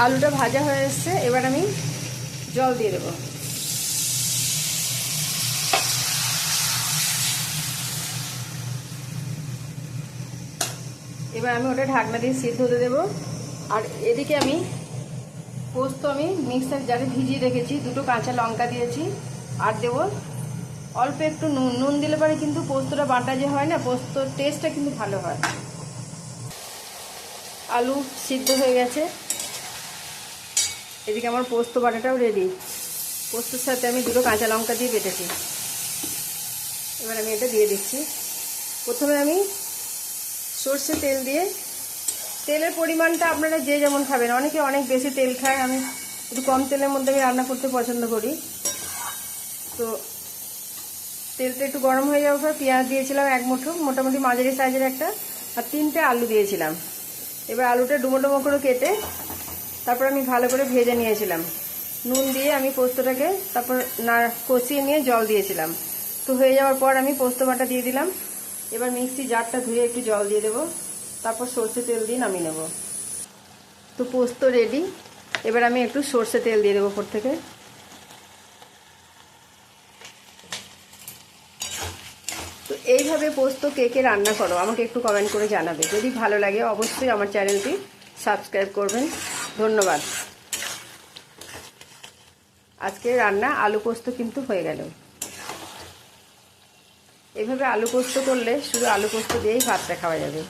আলুটা ভাজা হয়ে এসছে, এবার আমি জল দিয়ে দেবো। এবার আমি ওটা ঢাকনা দিয়ে সিদ্ধ হতে দেবো। আর এদিকে আমি পোস্ত আমি মিক্সার জারে ভিজিয়ে রেখেছি, 2টো কাঁচা লঙ্কা দিয়েছি, আর দেবো অল্প একটু নুন। নুন দিলে পরে কিন্তু পোস্তটা বাটা যে হয় না, পোস্তর টেস্টটা কিন্তু ভালো হয়। আলু সিদ্ধ হয়ে গেছে, এদিকে আমার পোস্ত বাটাটাও রেডি। পোস্তর সাথে আমি 2টো কাঁচা লঙ্কা দিয়ে বেটেছি। এবার আমি এটা দিয়ে দিচ্ছি। প্রথমে আমি সর্ষে তেল দিয়ে, তেলের পরিমাণটা আপনারা যে যেমন খাবেন, অনেকে অনেক বেশি তেল খায়, আমি একটু কম তেলের মধ্যে আমি রান্না করতে পছন্দ করি। তো তেলটা একটু গরম হয়ে যাওয়ার পর পেঁয়াজ দিয়েছিলাম 1 মুঠো, মোটামুটি মাঝারি সাইজের একটা, আর 3টে আলু দিয়েছিলাম। এবার আলুটা ডুমো ডুমো করে কেটে তারপর আমি ভালো করে ভেজে নিয়েছিলাম। নুন দিয়ে আমি পোস্তটাকে তারপর কষিয়ে নিয়ে জল দিয়েছিলাম। তো হয়ে যাওয়ার পর আমি পোস্ত বাটা দিয়ে দিলাম। এবার মিক্সি জারটা ধুয়ে একটু জল দিয়ে দেবো, তারপর সর্ষে তেল দিয়ে নামিয়ে নেব। তো পোস্ত রেডি। এবার আমি একটু সর্ষে তেল দিয়ে দেবো উপর থেকে। তো এইভাবে পোস্ত কে কে রান্না করো আমাকে একটু কমেন্ট করে জানাবে। যদি ভালো লাগে অবশ্যই আমার চ্যানেলটি সাবস্ক্রাইব করবেন। ধন্যবাদ। আজকে রান্না আলু পোস্ত কিন্তু হয়ে গেল। এইভাবে আলু পোস্ত করলে শুধু আলু পোস্ত দিয়েই ভাতটা খাওয়া যাবে।